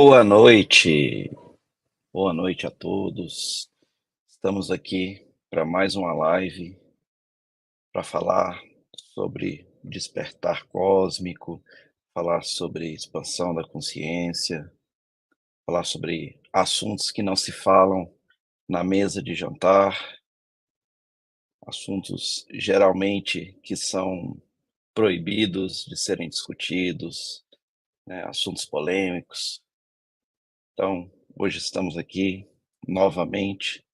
Boa noite a todos. Estamos aqui para mais uma live para falar sobre despertar cósmico, falar sobre expansão da consciência, falar sobre assuntos que não se falam na mesa de jantar, assuntos geralmente que são proibidos de serem discutidos, né, assuntos polêmicos. Então, hoje estamos aqui novamente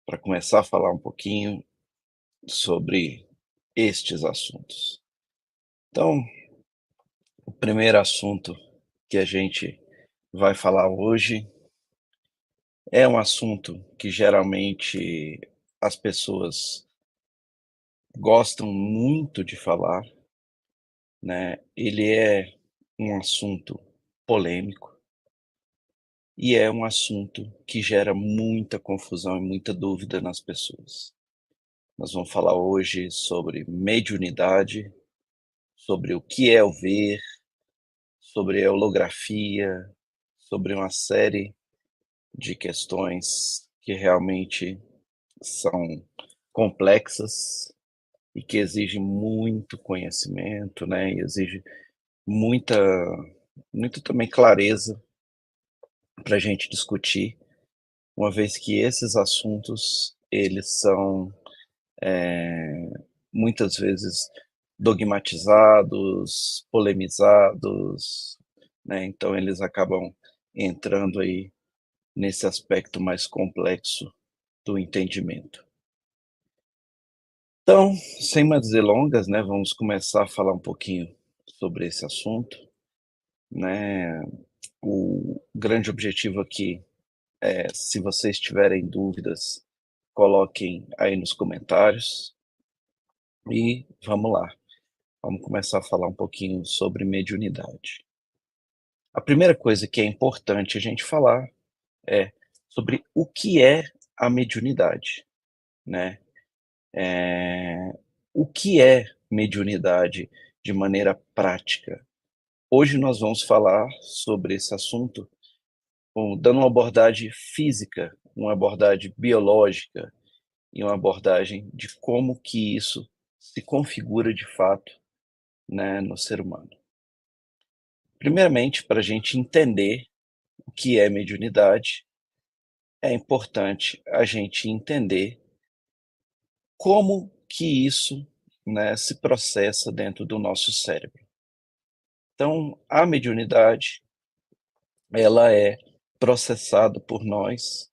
para começar a falar um pouquinho sobre estes assuntos. Então, o primeiro assunto que a gente vai falar hoje é um assunto que geralmente as pessoas gostam muito de falar, né? Ele é um assunto polêmico e é um assunto que gera muita confusão e muita dúvida nas pessoas. Nós vamos falar hoje sobre mediunidade, sobre o que é o ver, sobre a holografia, sobre uma série de questões que realmente são complexas e que exigem muito conhecimento, né, e exige muita muito também clareza para a gente discutir, uma vez que esses assuntos, eles são, muitas vezes dogmatizados, polemizados, né, então eles acabam entrando aí nesse aspecto mais complexo do entendimento. Então, sem mais delongas, né, vamos começar a falar um pouquinho sobre esse assunto, né. O grande objetivo aqui é, se vocês tiverem dúvidas, coloquem aí nos comentários e vamos lá. Vamos começar a falar um pouquinho sobre mediunidade. A primeira coisa que é importante a gente falar é sobre o que é a mediunidade, né. O que é mediunidade de maneira prática? Hoje nós vamos falar sobre esse assunto dando uma abordagem física, uma abordagem biológica e uma abordagem de como que isso se configura de fato, né, no ser humano. Primeiramente, para a gente entender o que é mediunidade, é importante a gente entender como que isso, né, se processa dentro do nosso cérebro. Então, a mediunidade, ela é processada por nós,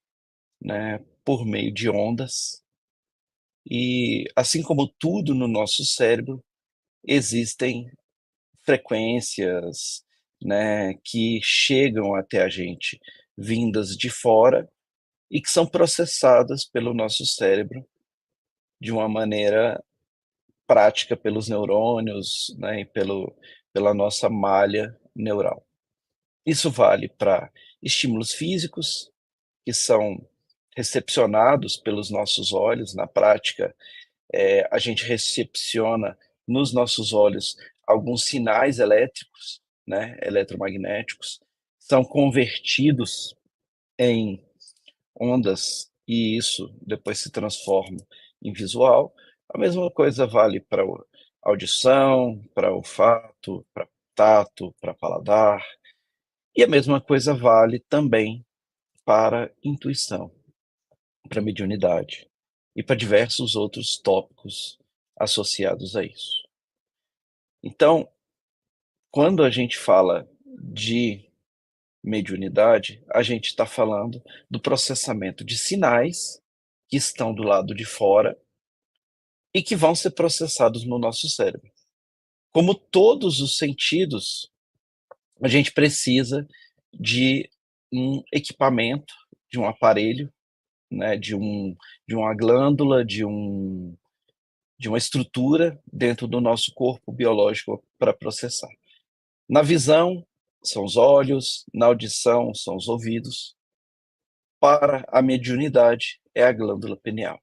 né, por meio de ondas, e assim como tudo no nosso cérebro, existem frequências, né, que chegam até a gente vindas de fora e que são processadas pelo nosso cérebro de uma maneira prática pelos neurônios, né, e pela nossa malha neural. Isso vale para estímulos físicos, que são recepcionados pelos nossos olhos. Na prática, a gente recepciona nos nossos olhos alguns sinais elétricos, né, eletromagnéticos, são convertidos em ondas e isso depois se transforma em visual. A mesma coisa vale para audição, para olfato, para tato, para paladar, e a mesma coisa vale também para intuição, para mediunidade e para diversos outros tópicos associados a isso. Então, quando a gente fala de mediunidade, a gente está falando do processamento de sinais que estão do lado de fora e que vão ser processados no nosso cérebro. Como todos os sentidos, a gente precisa de um equipamento, de um aparelho, né, de uma glândula, de uma estrutura dentro do nosso corpo biológico para processar. Na visão, são os olhos, na audição, são os ouvidos. Para a mediunidade, é a glândula pineal.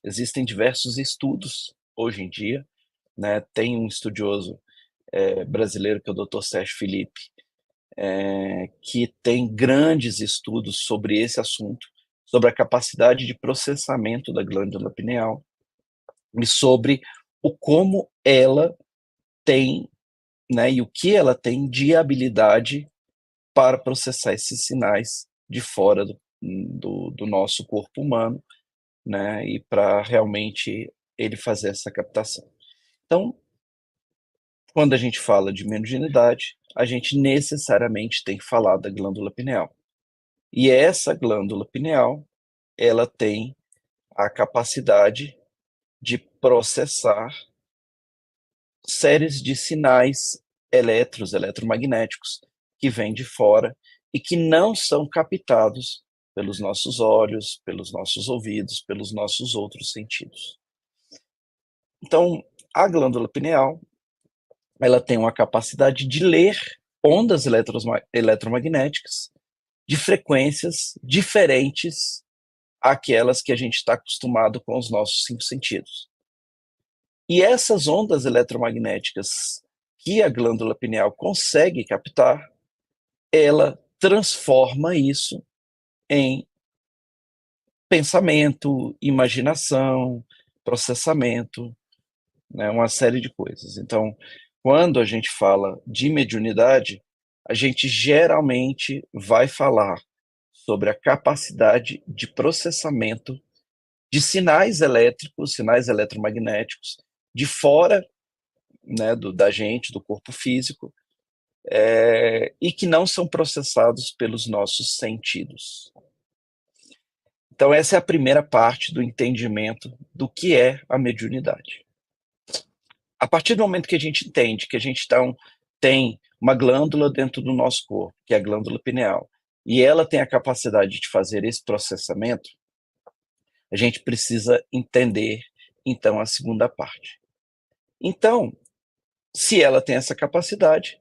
Existem diversos estudos hoje em dia, né? Tem um estudioso brasileiro, que é o Dr. Sérgio Felipe, que tem grandes estudos sobre esse assunto, sobre a capacidade de processamento da glândula pineal e sobre o como ela tem, né, e o que ela tem de habilidade para processar esses sinais de fora do nosso corpo humano, né, e para realmente ele fazer essa captação. Então, quando a gente fala de mediunidade, a gente necessariamente tem que falar da glândula pineal. E essa glândula pineal, ela tem a capacidade de processar séries de sinais eletromagnéticos que vêm de fora e que não são captados pelos nossos olhos, pelos nossos ouvidos, pelos nossos outros sentidos. Então, a glândula pineal, ela tem uma capacidade de ler ondas eletromagnéticas de frequências diferentes àquelas que a gente está acostumado com os nossos 5 sentidos. E essas ondas eletromagnéticas que a glândula pineal consegue captar, ela transforma isso em pensamento, imaginação, processamento, né, uma série de coisas. Então, quando a gente fala de mediunidade, a gente geralmente vai falar sobre a capacidade de processamento de sinais elétricos, sinais eletromagnéticos, de fora, né, da gente, do corpo físico, e que não são processados pelos nossos sentidos. Então, essa é a primeira parte do entendimento do que é a mediunidade. A partir do momento que a gente entende que a gente tem uma glândula dentro do nosso corpo, que é a glândula pineal, e ela tem a capacidade de fazer esse processamento, a gente precisa entender, então, a segunda parte. Então, se ela tem essa capacidade,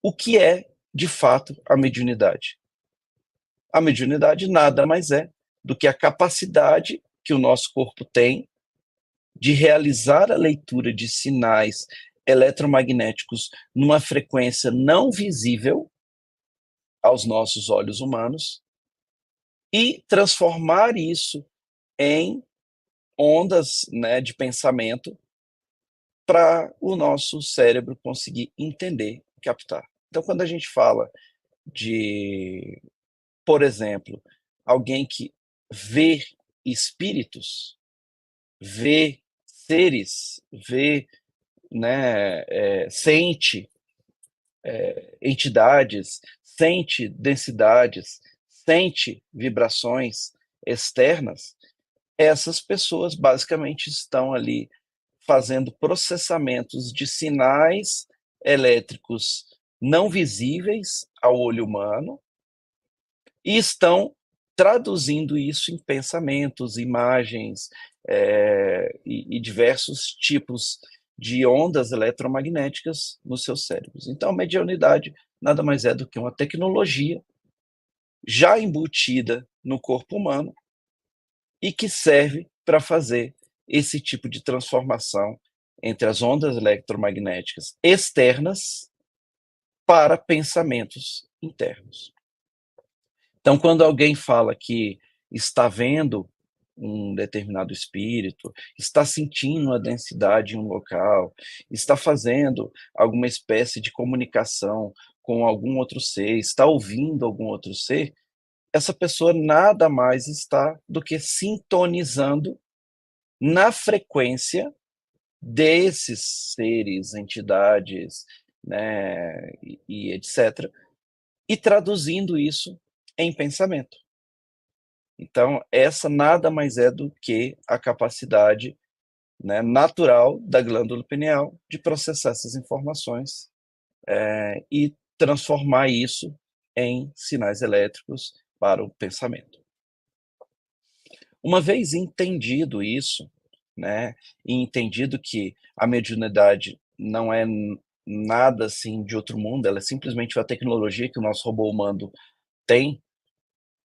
o que é, de fato, a mediunidade? A mediunidade nada mais é do que a capacidade que o nosso corpo tem de realizar a leitura de sinais eletromagnéticos numa frequência não visível aos nossos olhos humanos e transformar isso em ondas, né, de pensamento para o nosso cérebro conseguir entender, captar. Então, quando a gente fala de, por exemplo, alguém que vê espíritos, vê seres, vê, né, sente entidades, sente densidades, sente vibrações externas, essas pessoas basicamente estão ali fazendo processamentos de sinais elétricos não visíveis ao olho humano e estão traduzindo isso em pensamentos, imagens, e diversos tipos de ondas eletromagnéticas nos seus cérebros. Então, a mediunidade nada mais é do que uma tecnologia já embutida no corpo humano e que serve para fazer esse tipo de transformação entre as ondas eletromagnéticas externas para pensamentos internos. Então, quando alguém fala que está vendo um determinado espírito, está sentindo a densidade em um local, está fazendo alguma espécie de comunicação com algum outro ser, está ouvindo algum outro ser, essa pessoa nada mais está do que sintonizando na frequência desses seres, entidades, né, e etc., e traduzindo isso em pensamento. Então, essa nada mais é do que a capacidade, né, natural da glândula pineal de processar essas informações e transformar isso em sinais elétricos para o pensamento. Uma vez entendido isso, né, e entendido que a mediunidade não é nada assim de outro mundo, ela é simplesmente uma tecnologia que o nosso robô humano tem,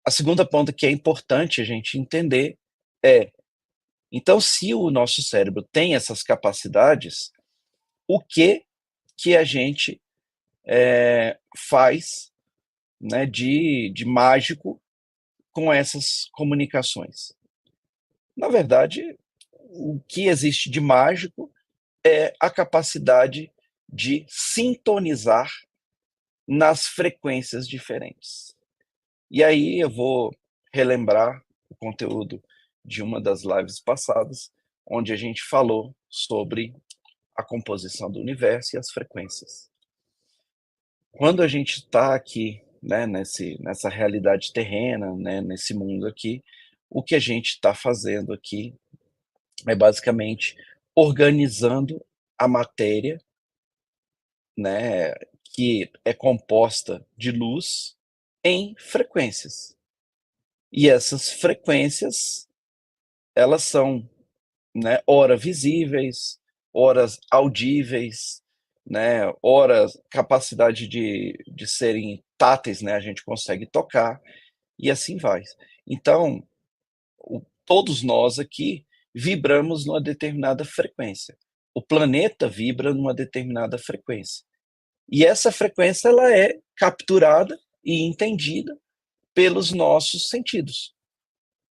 a segunda ponta que é importante a gente entender é, então se o nosso cérebro tem essas capacidades, o que que a gente faz né, de mágico com essas comunicações. Na verdade, o que existe de mágico é a capacidade de sintonizar nas frequências diferentes. E aí eu vou relembrar o conteúdo de uma das lives passadas, onde a gente falou sobre a composição do universo e as frequências. Quando a gente está aqui, né, nessa realidade terrena, né, nesse mundo aqui, o que a gente está fazendo aqui é basicamente organizando a matéria, né, que é composta de luz, em frequências. E essas frequências, elas são, né, ora visíveis, horas audíveis, né, horas capacidade de serem táteis, né, a gente consegue tocar, e assim vai. Então, todos nós aqui vibramos numa determinada frequência. O planeta vibra numa determinada frequência. E essa frequência ela é capturada e entendida pelos nossos sentidos.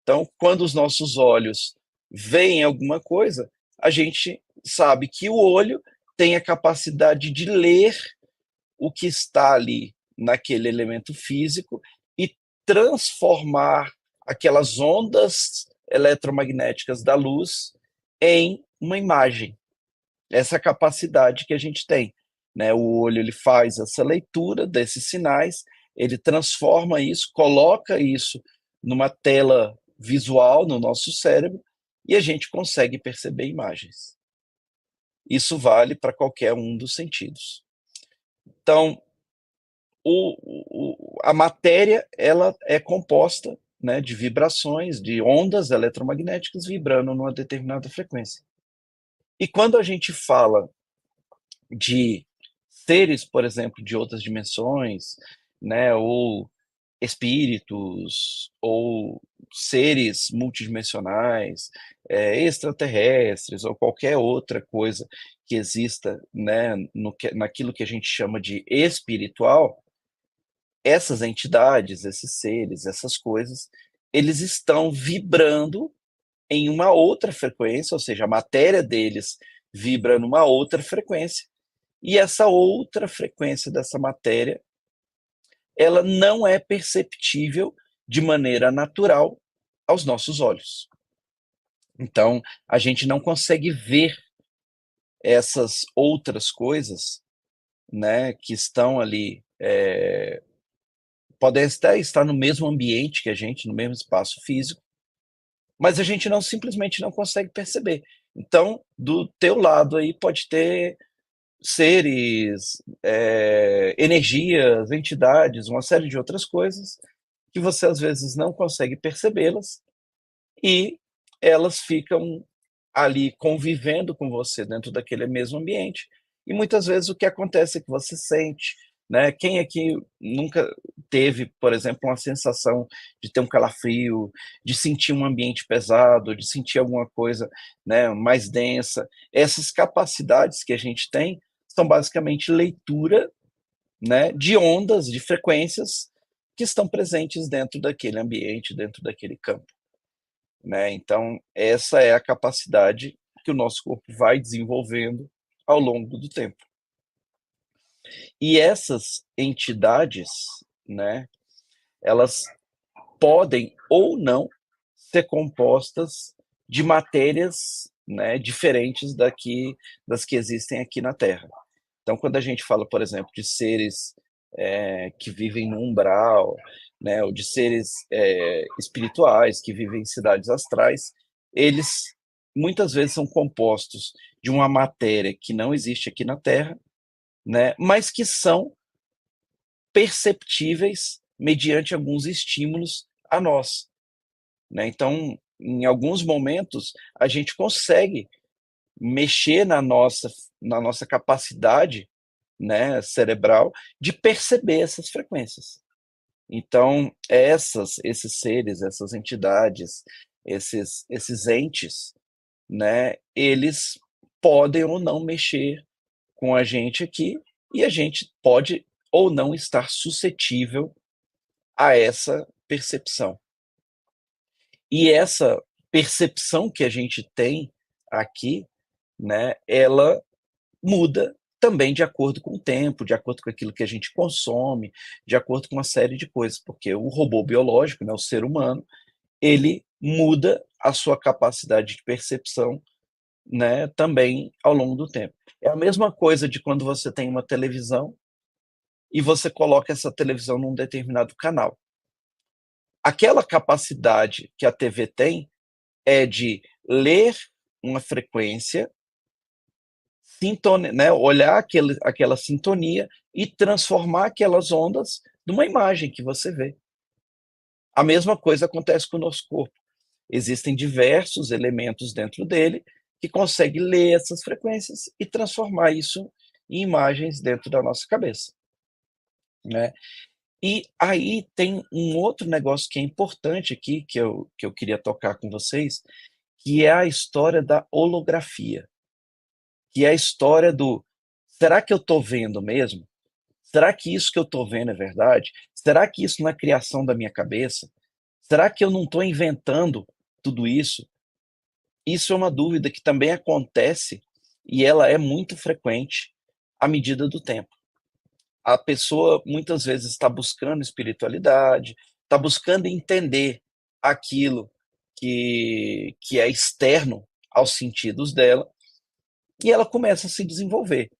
Então, quando os nossos olhos veem alguma coisa, a gente sabe que o olho tem a capacidade de ler o que está ali naquele elemento físico e transformar aquelas ondas eletromagnéticas da luz em uma imagem. Essa capacidade que a gente tem, né? O olho ele faz essa leitura desses sinais, ele transforma isso, coloca isso numa tela visual no nosso cérebro e a gente consegue perceber imagens. Isso vale para qualquer um dos sentidos. Então, a matéria ela é composta, né, de vibrações, de ondas eletromagnéticas vibrando numa determinada frequência. E quando a gente fala de seres, por exemplo, de outras dimensões, né, ou espíritos, ou seres multidimensionais, extraterrestres, ou qualquer outra coisa que exista, né, naquilo que a gente chama de espiritual, essas entidades, esses seres, essas coisas, eles estão vibrando em uma outra frequência, ou seja, a matéria deles vibra numa outra frequência, e essa outra frequência dessa matéria, ela não é perceptível de maneira natural aos nossos olhos. Então, a gente não consegue ver essas outras coisas, né, que estão ali, podem até estar no mesmo ambiente que a gente, no mesmo espaço físico, mas a gente não simplesmente não consegue perceber. Então, do teu lado aí pode ter seres, energias, entidades, uma série de outras coisas que você às vezes não consegue percebê-las e elas ficam ali convivendo com você dentro daquele mesmo ambiente. E muitas vezes o que acontece é que você sente, né? Quem aqui nunca teve, por exemplo, uma sensação de ter um calafrio, de sentir um ambiente pesado, de sentir alguma coisa, né, mais densa? Essas capacidades que a gente tem são basicamente leitura, né, de ondas, de frequências que estão presentes dentro daquele ambiente, dentro daquele campo, né? Então, essa é a capacidade que o nosso corpo vai desenvolvendo ao longo do tempo. E essas entidades, né, elas podem ou não ser compostas de matérias, né, diferentes das que existem aqui na Terra. Então, quando a gente fala, por exemplo, de seres que vivem no umbral, né, ou de seres espirituais que vivem em cidades astrais, eles muitas vezes são compostos de uma matéria que não existe aqui na Terra, né, mas que são perceptíveis mediante alguns estímulos a nós, né? Então, em alguns momentos, a gente consegue mexer na nossa capacidade, né, cerebral de perceber essas frequências. Então, esses seres, essas entidades, esses entes, né, eles podem ou não mexer com a gente aqui e a gente pode ou não estar suscetível a essa percepção. E essa percepção que a gente tem aqui, né, ela muda também de acordo com o tempo, de acordo com aquilo que a gente consome, de acordo com uma série de coisas, porque o robô biológico, né, o ser humano, ele muda a sua capacidade de percepção, né, também ao longo do tempo. É a mesma coisa de quando você tem uma televisão e você coloca essa televisão num determinado canal. Aquela capacidade que a TV tem é de ler uma frequência, né, olhar aquela sintonia e transformar aquelas ondas numa imagem que você vê. A mesma coisa acontece com o nosso corpo. Existem diversos elementos dentro dele que conseguem ler essas frequências e transformar isso em imagens dentro da nossa cabeça, né. E aí tem um outro negócio que é importante aqui, que eu queria tocar com vocês, que é a história da holografia, que é a história do: "Será que eu estou vendo mesmo? Será que isso que eu estou vendo é verdade? Será que isso não é criação da minha cabeça? Será que eu não estou inventando tudo isso?". Isso é uma dúvida que também acontece, e ela é muito frequente à medida do tempo. A pessoa muitas vezes está buscando espiritualidade, está buscando entender aquilo que é externo aos sentidos dela, e ela começa a se desenvolver.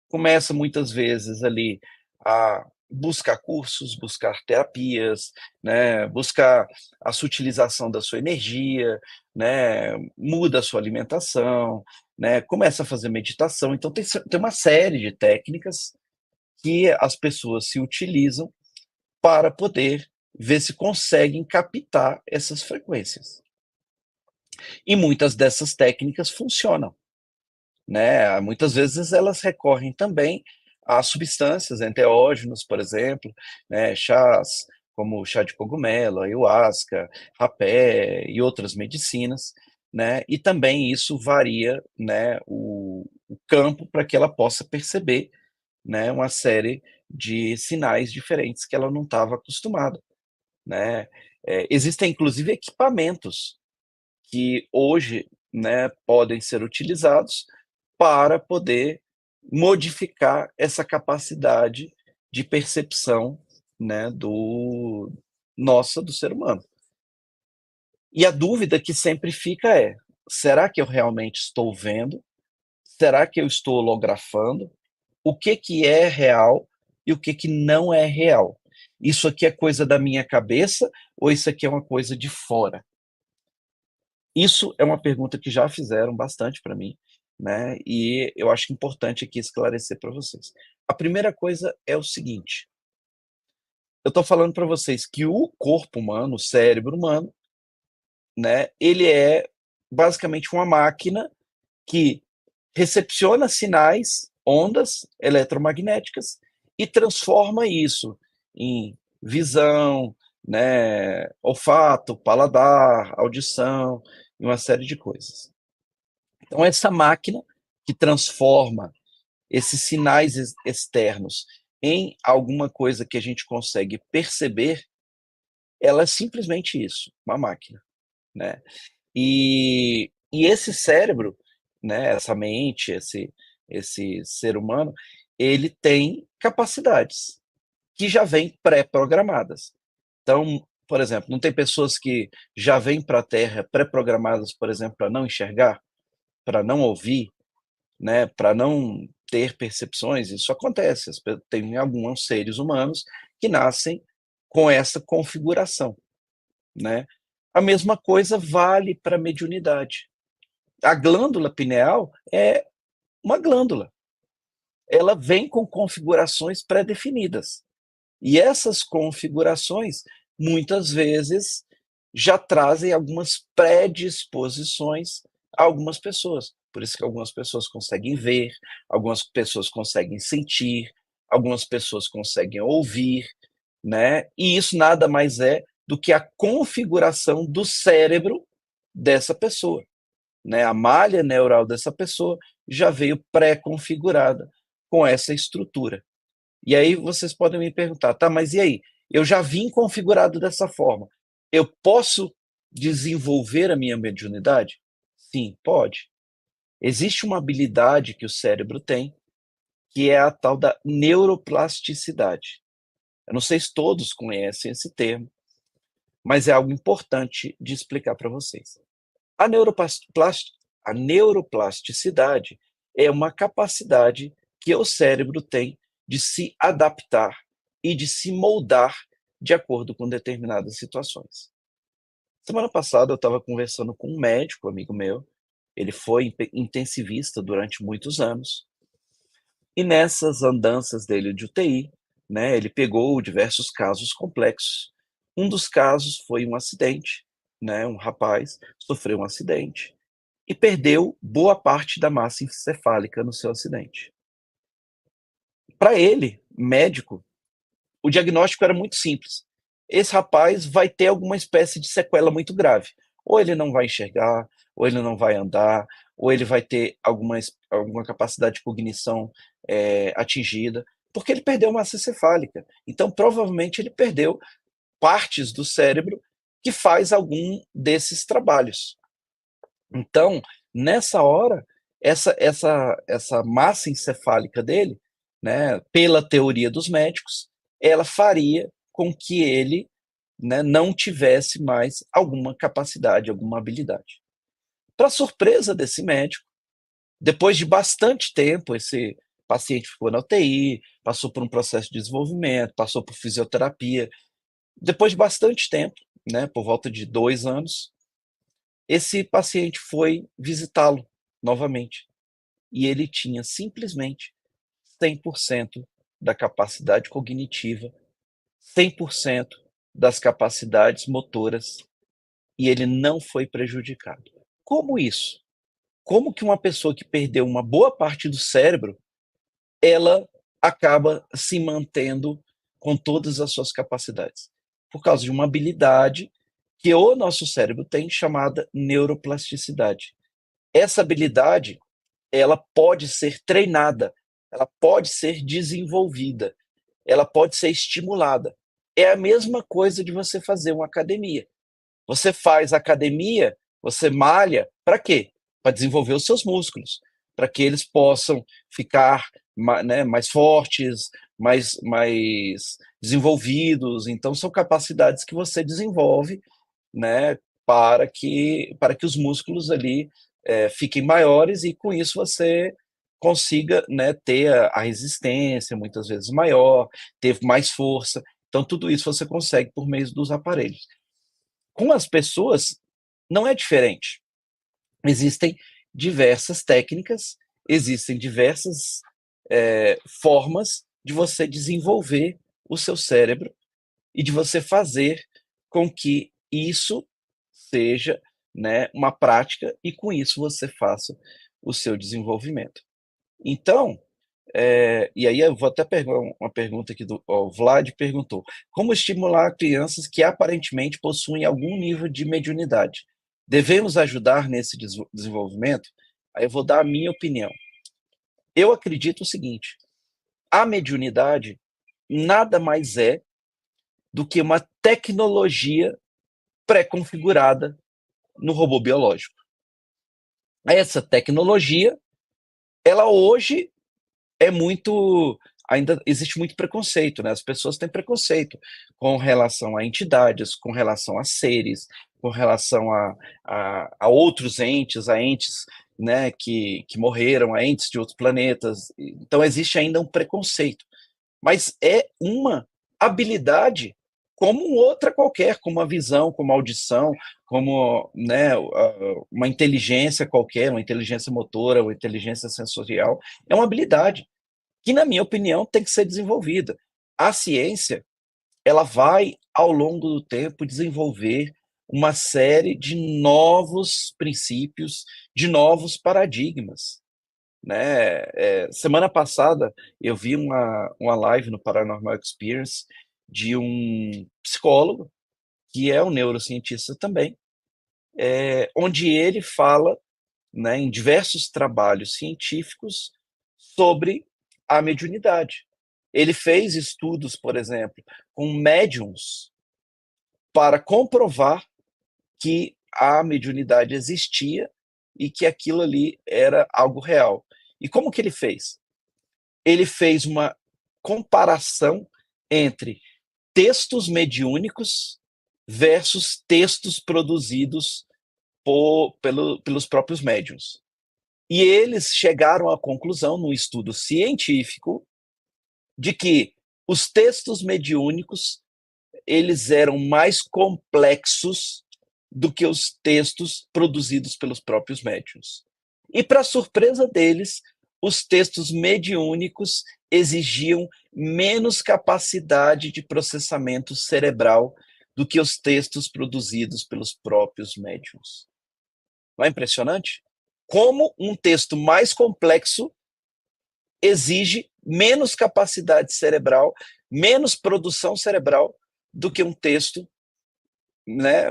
Começa muitas vezes ali a buscar cursos, buscar terapias, né, buscar a sutilização da sua energia, né, muda a sua alimentação, né, começa a fazer meditação. Então tem uma série de técnicas que as pessoas se utilizam para poder ver se conseguem captar essas frequências. E muitas dessas técnicas funcionam, né, muitas vezes elas recorrem também a substâncias, enteógenos, por exemplo, né, chás como o chá de cogumelo, ayahuasca, rapé e outras medicinas, né, e também isso varia, né, o campo para que ela possa perceber, né, uma série de sinais diferentes que ela não estava acostumada, né. Existem inclusive equipamentos que hoje, né, podem ser utilizados para poder modificar essa capacidade de percepção, né, do ser humano. E a dúvida que sempre fica é: será que eu realmente estou vendo? Será que eu estou holografando? O que que é real e o que que não é real? Isso aqui é coisa da minha cabeça ou isso aqui é uma coisa de fora? Isso é uma pergunta que já fizeram bastante para mim, né, e eu acho importante aqui esclarecer para vocês. A primeira coisa é o seguinte: eu estou falando para vocês que o corpo humano, o cérebro humano, né, ele é basicamente uma máquina que recepciona sinais, ondas eletromagnéticas e transforma isso em visão, né, olfato, paladar, audição e uma série de coisas. Então essa máquina que transforma esses sinais externos em alguma coisa que a gente consegue perceber, ela é simplesmente isso, uma máquina, né. E esse cérebro, né, essa mente, esse ser humano, ele tem capacidades que já vêm pré-programadas. Então, por exemplo, não tem pessoas que já vêm para a Terra pré-programadas, por exemplo, para não enxergar, para não ouvir, né, para não ter percepções? Isso acontece, tem alguns seres humanos que nascem com essa configuração, né. A mesma coisa vale para a mediunidade. A glândula pineal é uma glândula, ela vem com configurações pré-definidas. E essas configurações, muitas vezes, já trazem algumas predisposições a algumas pessoas. Por isso que algumas pessoas conseguem ver, algumas pessoas conseguem sentir, algumas pessoas conseguem ouvir, né, e isso nada mais é do que a configuração do cérebro dessa pessoa, né, a malha neural dessa pessoa já veio pré-configurada com essa estrutura. E aí vocês podem me perguntar: "Tá, mas e aí? Eu já vim configurado dessa forma. Eu posso desenvolver a minha mediunidade? Sim, pode. Existe uma habilidade que o cérebro tem, que é a tal da neuroplasticidade. Eu não sei se todos conhecem esse termo, mas é algo importante de explicar para vocês. A a neuroplasticidade é uma capacidade que o cérebro tem de se adaptar e de se moldar de acordo com determinadas situações. Semana passada eu estava conversando com um médico, amigo meu, ele foi intensivista durante muitos anos, e nessas andanças dele de UTI, né, ele pegou diversos casos complexos. Um dos casos foi um acidente, né, um rapaz sofreu um acidente e perdeu boa parte da massa encefálica no seu acidente. Para ele, médico, o diagnóstico era muito simples. Esse rapaz vai ter alguma espécie de sequela muito grave. Ou ele não vai enxergar, ou ele não vai andar, ou ele vai ter alguma capacidade de cognição atingida, porque ele perdeu massa encefálica. Então, provavelmente, ele perdeu partes do cérebro que faz algum desses trabalhos. Então, nessa hora, essa massa encefálica dele, né, pela teoria dos médicos, ela faria com que ele, né, não tivesse mais alguma capacidade, alguma habilidade. Para surpresa desse médico, depois de bastante tempo, esse paciente ficou na UTI, passou por um processo de desenvolvimento, passou por fisioterapia. Depois de bastante tempo, né, por volta de 2 anos, esse paciente foi visitá-lo novamente e ele tinha simplesmente 100% da capacidade cognitiva, 100% das capacidades motoras e ele não foi prejudicado. Como isso? Como que uma pessoa que perdeu uma boa parte do cérebro, ela acaba se mantendo com todas as suas capacidades? Por causa de uma habilidade que o nosso cérebro tem chamada neuroplasticidade. Essa habilidade, ela pode ser treinada, ela pode ser desenvolvida, ela pode ser estimulada. É a mesma coisa de você fazer uma academia. Você faz academia, você malha, para quê? Para desenvolver os seus músculos, para que eles possam ficar, né, mais fortes, mais desenvolvidos. Então, são capacidades que você desenvolve, né, para que os músculos ali fiquem maiores e com isso você consiga, né, ter a resistência muitas vezes maior, ter mais força. Então, tudo isso você consegue por meio dos aparelhos. Com as pessoas, não é diferente. Existem diversas técnicas, existem diversas formas de você desenvolver o seu cérebro e de você fazer com que isso seja, né, uma prática e com isso você faça o seu desenvolvimento. Então, e aí eu vou até pegar uma pergunta aqui o Vlad perguntou: como estimular crianças que aparentemente possuem algum nível de mediunidade? Devemos ajudar nesse desenvolvimento? Aí eu vou dar a minha opinião. Eu acredito o seguinte: a mediunidade nada mais é do que uma tecnologia pré-configurada no robô biológico. Essa tecnologia, ela hoje é muito, ainda existe muito preconceito, né? As pessoas têm preconceito com relação a entidades, com relação a seres, com relação a outros entes, a entes, né, que morreram, a entes de outros planetas. Então existe ainda um preconceito, mas é uma habilidade como outra qualquer, como a visão, como a audição, como, né, uma inteligência qualquer, uma inteligência motora, uma inteligência sensorial, é uma habilidade que, na minha opinião, tem que ser desenvolvida. A ciência, ela vai, ao longo do tempo, desenvolver uma série de novos princípios, de novos paradigmas, né? Semana passada, eu vi uma live no Paranormal Experience de um psicólogo, que é um neurocientista também, onde ele fala, né, em diversos trabalhos científicos sobre a mediunidade. Ele fez estudos, por exemplo, com médiums para comprovar que a mediunidade existia e que aquilo ali era algo real. E como que ele fez? Ele fez uma comparação entre textos mediúnicos versus textos produzidos pelos próprios médiuns. E eles chegaram à conclusão, num estudo científico, de que os textos mediúnicos eles eram mais complexos do que os textos produzidos pelos próprios médiuns. E, para surpresa deles, os textos mediúnicos exigiam menos capacidade de processamento cerebral do que os textos produzidos pelos próprios médiuns. Não é impressionante? Como um texto mais complexo exige menos capacidade cerebral, menos produção cerebral do que um texto, né,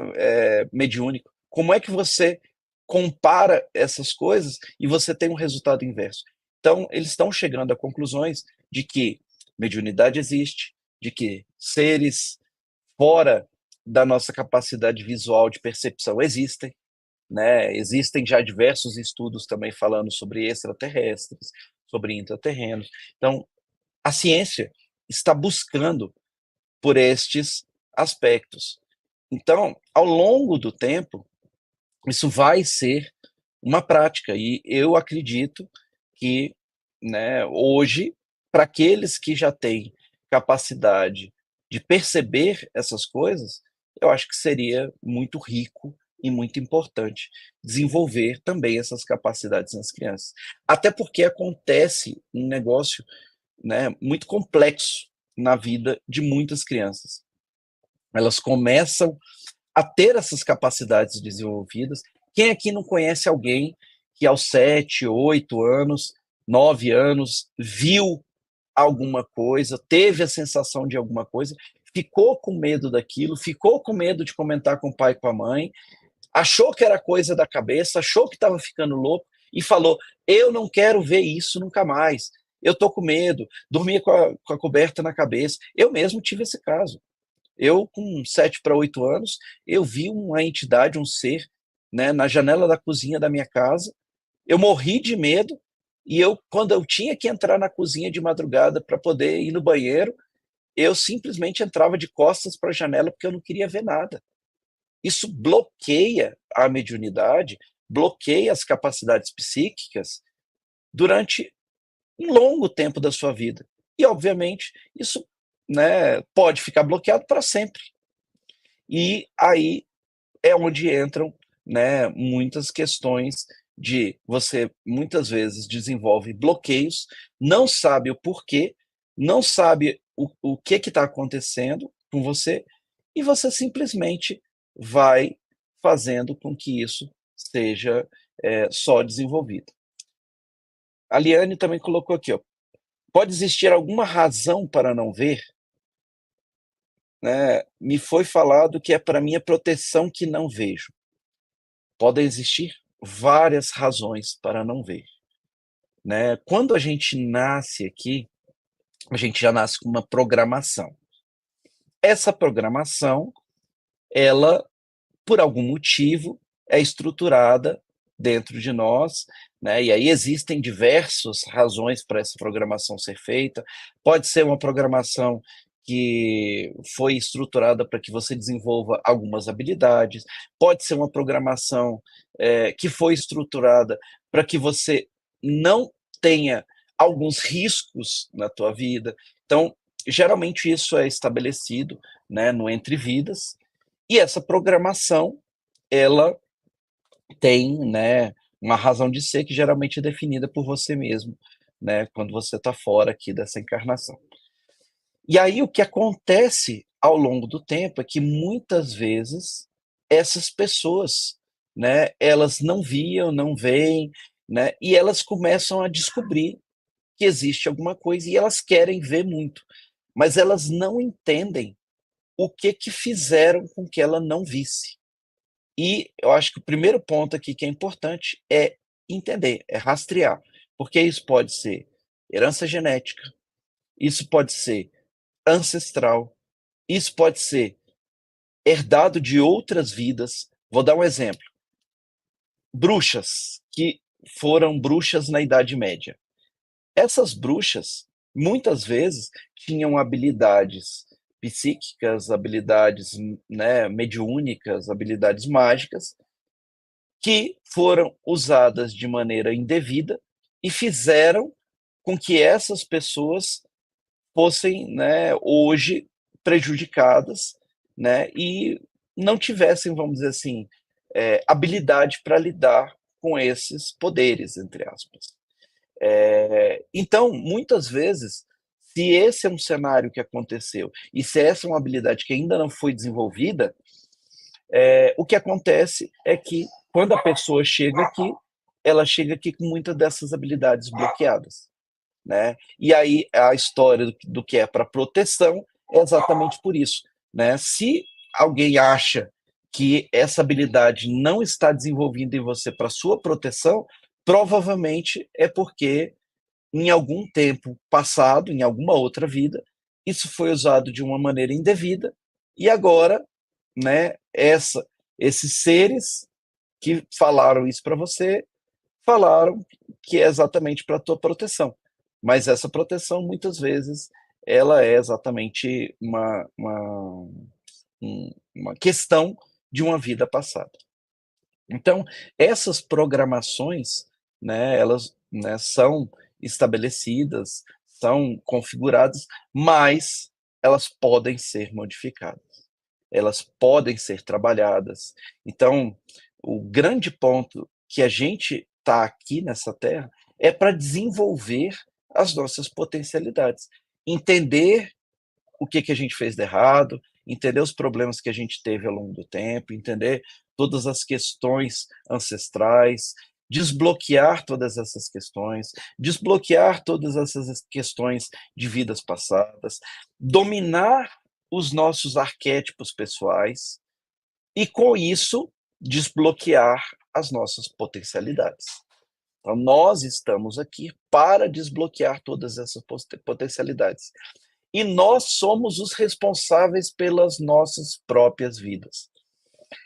mediúnico. Como é que você compara essas coisas e você tem um resultado inverso? Então, eles estão chegando a conclusões de que mediunidade existe, de que seres fora da nossa capacidade visual de percepção existem, né? Existem já diversos estudos também falando sobre extraterrestres, sobre intraterrenos. Então, a ciência está buscando por estes aspectos. Então, ao longo do tempo, isso vai ser uma prática, e eu acredito que, né, hoje, para aqueles que já têm capacidade de perceber essas coisas, eu acho que seria muito rico e muito importante desenvolver também essas capacidades nas crianças. Até porque acontece um negócio, né, muito complexo na vida de muitas crianças. Elas começam a ter essas capacidades desenvolvidas. Quem aqui não conhece alguém que aos 7, 8 anos, 9 anos, viu alguma coisa, teve a sensação de alguma coisa, ficou com medo daquilo, ficou com medo de comentar com o pai e com a mãe, achou que era coisa da cabeça, achou que estava ficando louco e falou: eu não quero ver isso nunca mais. Eu estou com medo, dormia com a coberta na cabeça. Eu mesmo tive esse caso. Eu, com 7 para 8 anos, eu vi uma entidade, um ser, né, na janela da cozinha da minha casa. Eu morri de medo e quando eu tinha que entrar na cozinha de madrugada para poder ir no banheiro, eu simplesmente entrava de costas para a janela porque eu não queria ver nada. Isso bloqueia a mediunidade, bloqueia as capacidades psíquicas durante um longo tempo da sua vida. E, obviamente, isso, né, pode ficar bloqueado para sempre. E aí é onde entram, né, muitas questões de você muitas vezes desenvolve bloqueios, não sabe o porquê, não sabe o que está acontecendo com você, e você simplesmente vai fazendo com que isso seja só desenvolvido. A Liane também colocou aqui, ó, pode existir alguma razão para não ver? Né? Me foi falado que é para minha proteção que não vejo. Podem existir várias razões para não ver, né? Quando a gente nasce aqui, a gente já nasce com uma programação. Essa programação, ela, por algum motivo, é estruturada dentro de nós, né? E aí existem diversas razões para essa programação ser feita. Pode ser uma programação que foi estruturada para que você desenvolva algumas habilidades, pode ser uma programação que foi estruturada para que você não tenha alguns riscos na tua vida. Então, geralmente isso é estabelecido, né, no Entre Vidas, e essa programação, ela tem, né, uma razão de ser que geralmente é definida por você mesmo, né, quando você está fora aqui dessa encarnação. E aí o que acontece ao longo do tempo é que muitas vezes essas pessoas, né, elas não viam, não veem, né, e elas começam a descobrir que existe alguma coisa e elas querem ver muito, mas elas não entendem o que que fizeram com que ela não visse. E eu acho que o primeiro ponto aqui que é importante é entender, é rastrear, porque isso pode ser herança genética, isso pode ser ancestral, isso pode ser herdado de outras vidas. Vou dar um exemplo: bruxas que foram bruxas na Idade Média. Essas bruxas, muitas vezes, tinham habilidades psíquicas, habilidades, né, mediúnicas, habilidades mágicas, que foram usadas de maneira indevida e fizeram com que essas pessoas fossem, né, hoje prejudicadas, né, e não tivessem, vamos dizer assim, habilidade para lidar com esses poderes, entre aspas. Então, muitas vezes, se esse é um cenário que aconteceu e se essa é uma habilidade que ainda não foi desenvolvida, o que acontece é que quando a pessoa chega aqui, ela chega aqui com muitas dessas habilidades bloqueadas, né? E aí a história do que é para proteção é exatamente por isso, né? Se alguém acha que essa habilidade não está desenvolvida em você para sua proteção, provavelmente é porque em algum tempo passado, em alguma outra vida, isso foi usado de uma maneira indevida e agora, né, esses seres que falaram isso para você, falaram que é exatamente para a tua proteção. Mas essa proteção, muitas vezes, ela é exatamente uma questão de uma vida passada. Então, essas programações, né, elas, né, são estabelecidas, são configuradas, mas elas podem ser modificadas, elas podem ser trabalhadas. Então, o grande ponto que a gente está aqui nessa terra é para desenvolver as nossas potencialidades, entender o que a gente fez de errado, entender os problemas que a gente teve ao longo do tempo, entender todas as questões ancestrais, desbloquear todas essas questões, desbloquear todas essas questões de vidas passadas, dominar os nossos arquétipos pessoais e, com isso, desbloquear as nossas potencialidades. Então, nós estamos aqui para desbloquear todas essas potencialidades. E nós somos os responsáveis pelas nossas próprias vidas.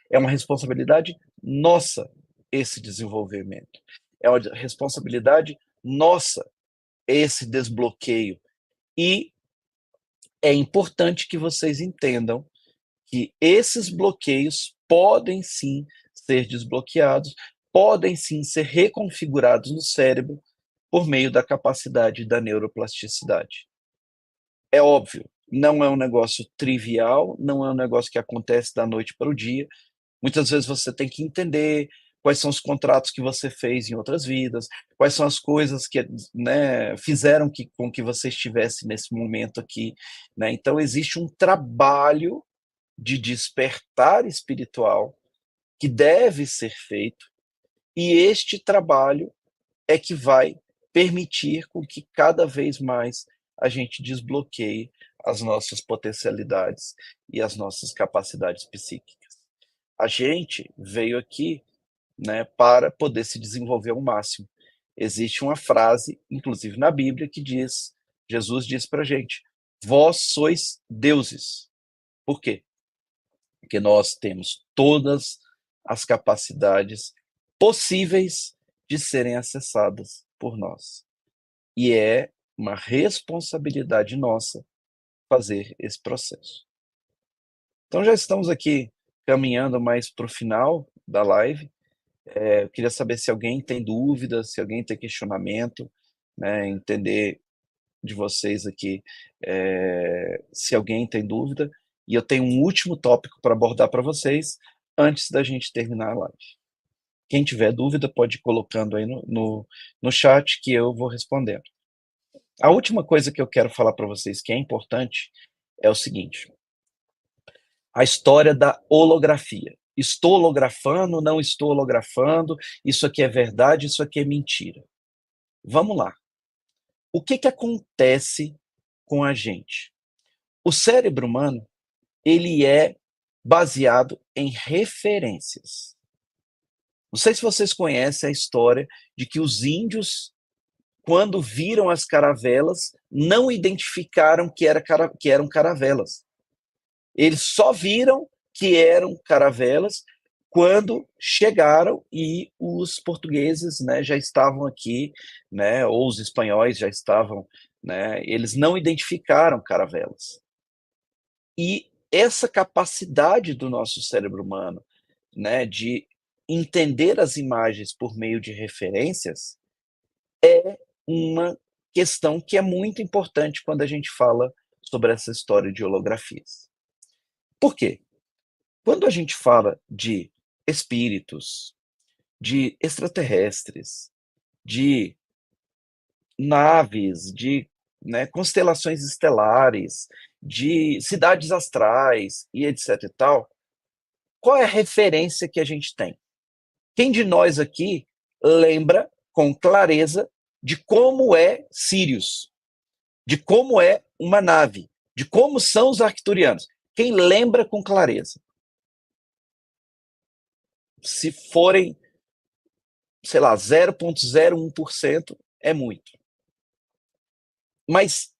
É uma responsabilidade nossa esse desenvolvimento. É uma responsabilidade nossa esse desbloqueio. E é importante que vocês entendam que esses bloqueios podem sim ser desbloqueados, podem sim ser reconfigurados no cérebro por meio da capacidade da neuroplasticidade. É óbvio, não é um negócio trivial, não é um negócio que acontece da noite para o dia. Muitas vezes você tem que entender quais são os contratos que você fez em outras vidas, quais são as coisas que, né, fizeram com que você estivesse nesse momento aqui, né? Então existe um trabalho de despertar espiritual que deve ser feito, e este trabalho é que vai permitir com que cada vez mais a gente desbloqueie as nossas potencialidades e as nossas capacidades psíquicas. A gente veio aqui, né, para poder se desenvolver ao máximo. Existe uma frase, inclusive na Bíblia, que diz, Jesus diz para a gente, vós sois deuses. Por quê? Porque nós temos todas as capacidades possíveis de serem acessadas por nós. E é uma responsabilidade nossa fazer esse processo. Então já estamos aqui caminhando mais para o final da live. Eu queria saber se alguém tem dúvida, se alguém tem questionamento, né, entender de vocês aqui, se alguém tem dúvida. E eu tenho um último tópico para abordar para vocês antes da gente terminar a live. Quem tiver dúvida pode ir colocando aí no chat que eu vou respondendo. A última coisa que eu quero falar para vocês que é importante é o seguinte: a história da holografia. Estou holografando, não estou holografando, isso aqui é verdade, isso aqui é mentira. Vamos lá. O que acontece com a gente? O cérebro humano, ele é baseado em referências. Não sei se vocês conhecem a história de que os índios, quando viram as caravelas, não identificaram que eram caravelas. Eles só viram que eram caravelas quando chegaram e os portugueses, né, já estavam aqui, né, ou os espanhóis já estavam, né, eles não identificaram caravelas. E essa capacidade do nosso cérebro humano, né, de entender as imagens por meio de referências, é uma questão que é muito importante quando a gente fala sobre essa história de holografias. Por quê? Quando a gente fala de espíritos, de extraterrestres, de naves, de, né, constelações estelares, de cidades astrais e etc e tal, qual é a referência que a gente tem? Quem de nós aqui lembra com clareza de como é Sirius, de como é uma nave, de como são os arcturianos? Quem lembra com clareza? Se forem, sei lá, 0,01% é muito. Mas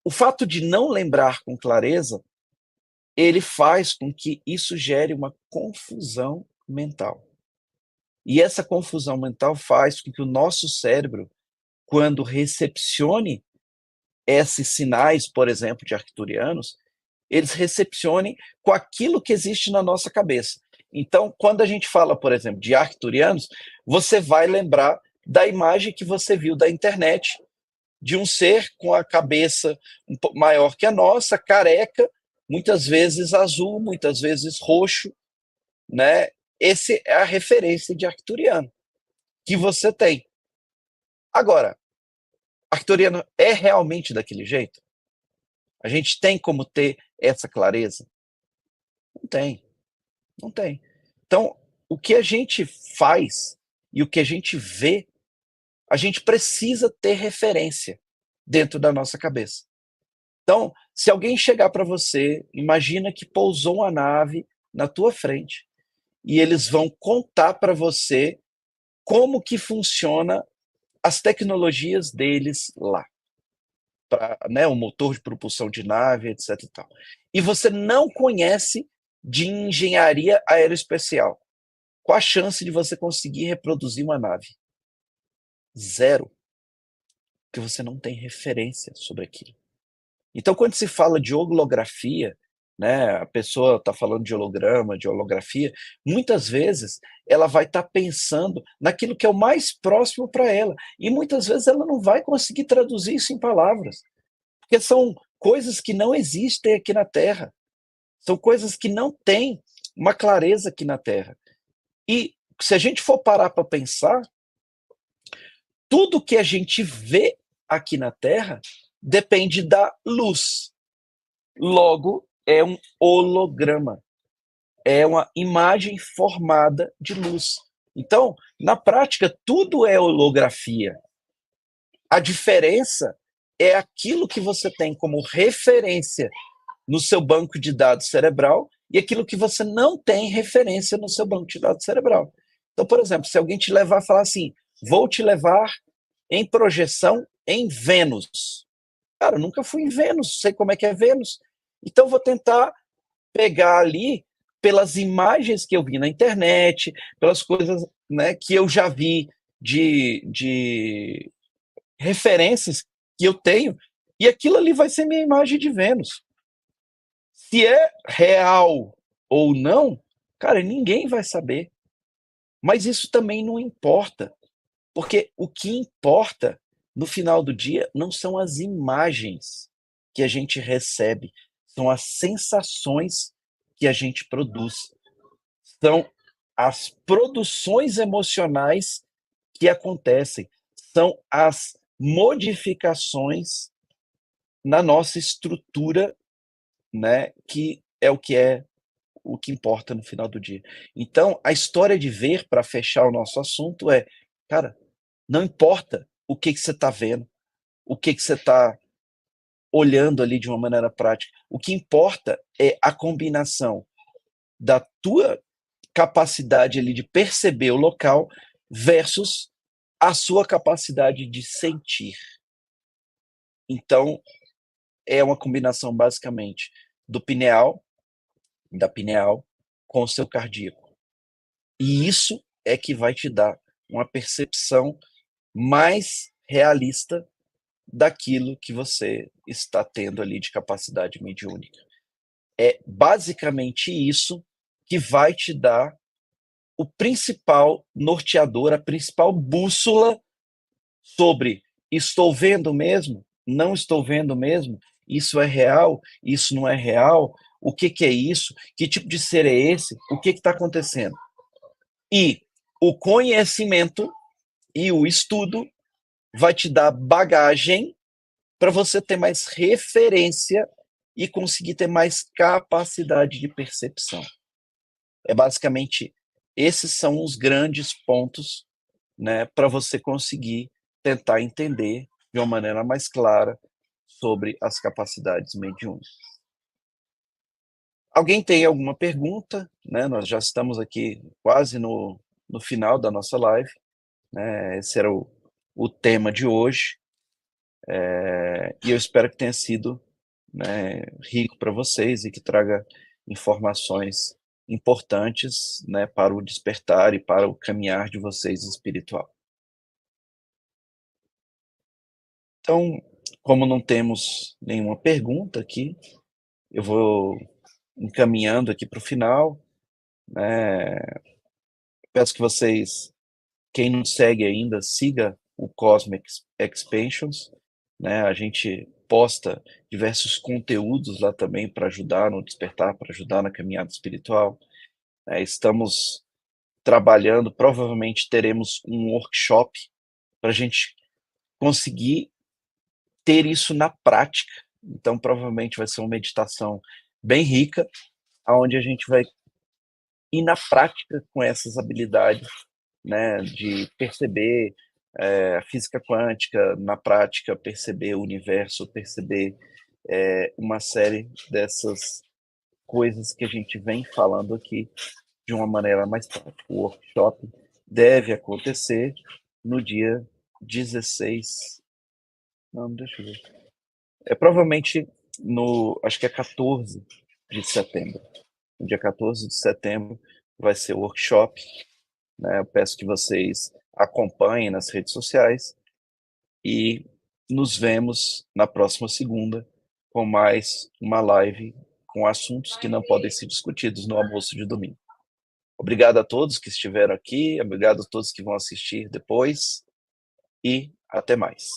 o fato de não lembrar com clareza, ele faz com que isso gere uma confusão mental. E essa confusão mental faz com que o nosso cérebro, quando recepcione esses sinais, por exemplo, de arcturianos, eles recepcionem com aquilo que existe na nossa cabeça. Então, quando a gente fala, por exemplo, de arcturianos, você vai lembrar da imagem que você viu da internet, de um ser com a cabeça um pouco maior que a nossa, careca, muitas vezes azul, muitas vezes roxo, né? Essa é a referência de arcturiano que você tem. Agora, arcturiano é realmente daquele jeito? A gente tem como ter essa clareza? Não tem, não tem. Então, o que a gente faz e o que a gente vê, a gente precisa ter referência dentro da nossa cabeça. Então, se alguém chegar para você, imagina que pousou uma nave na tua frente e eles vão contar para você como que funciona as tecnologias deles lá, para, né, o motor de propulsão de nave, etc. E tal. E você não conhece de engenharia aeroespacial. Qual a chance de você conseguir reproduzir uma nave? Zero, porque você não tem referência sobre aquilo. Então, quando se fala de holografia, né, a pessoa está falando de holograma, de holografia, muitas vezes ela vai estar pensando naquilo que é o mais próximo para ela, e muitas vezes ela não vai conseguir traduzir isso em palavras, porque são coisas que não existem aqui na Terra, são coisas que não têm uma clareza aqui na Terra. E se a gente for parar para pensar, tudo que a gente vê aqui na Terra depende da luz. Logo, é um holograma. É uma imagem formada de luz. Então, na prática, tudo é holografia. A diferença é aquilo que você tem como referência no seu banco de dados cerebral e aquilo que você não tem referência no seu banco de dados cerebral. Então, por exemplo, se alguém te levar e falar assim, vou te levar em projeção em Vênus. Cara, eu nunca fui em Vênus, sei como é que é Vênus. Então, vou tentar pegar ali pelas imagens que eu vi na internet, pelas coisas, né, que eu já vi de referências que eu tenho, e aquilo ali vai ser minha imagem de Vênus. Se é real ou não, cara, ninguém vai saber. Mas isso também não importa, porque o que importa no final do dia não são as imagens que a gente recebe, são as sensações que a gente produz. São as produções emocionais que acontecem, são as modificações na nossa estrutura, né, que é o que importa no final do dia. Então, a história de ver, para fechar o nosso assunto, é, cara, não importa o que que você está vendo, o que que você está olhando ali de uma maneira prática. O que importa é a combinação da tua capacidade ali de perceber o local versus a sua capacidade de sentir. Então, é uma combinação basicamente do pineal, da pineal, com o seu cardíaco. E isso é que vai te dar uma percepção mais realista daquilo que você está tendo ali de capacidade mediúnica. É basicamente isso que vai te dar o principal norteador, a principal bússola sobre estou vendo mesmo, não estou vendo mesmo, isso é real, isso não é real, o que, que é isso, que tipo de ser é esse, o que está acontecendo. E o conhecimento e o estudo vai te dar bagagem para você ter mais referência e conseguir ter mais capacidade de percepção. É basicamente esses são os grandes pontos, né, para você conseguir tentar entender de uma maneira mais clara sobre as capacidades mediúnicas. Alguém tem alguma pergunta? Né? Nós já estamos aqui quase no final da nossa live. Né? Esse era o tema de hoje. E eu espero que tenha sido, né, rico para vocês e que traga informações importantes, né, para o despertar e para o caminhar de vocês espiritual. Então, como não temos nenhuma pergunta aqui, eu vou encaminhando aqui para o final. Né? Peço que vocês, quem não segue ainda, siga o Cosmic Expansions. Né? A gente posta diversos conteúdos lá também para ajudar no despertar, para ajudar na caminhada espiritual. Estamos trabalhando, provavelmente teremos um workshop para a gente conseguir ter isso na prática. Então, provavelmente vai ser uma meditação bem rica, onde a gente vai ir na prática com essas habilidades, né, de perceber a física quântica, na prática perceber o universo, perceber uma série dessas coisas que a gente vem falando aqui de uma maneira mais prática. O workshop deve acontecer no dia 16. Não, deixa eu ver. Provavelmente acho que é 14 de setembro. No dia 14 de setembro vai ser o workshop. Né? Eu peço que vocês acompanhem nas redes sociais e nos vemos na próxima segunda com mais uma live com assuntos que não podem ser discutidos no almoço de domingo. Obrigado a todos que estiveram aqui, obrigado a todos que vão assistir depois e até mais.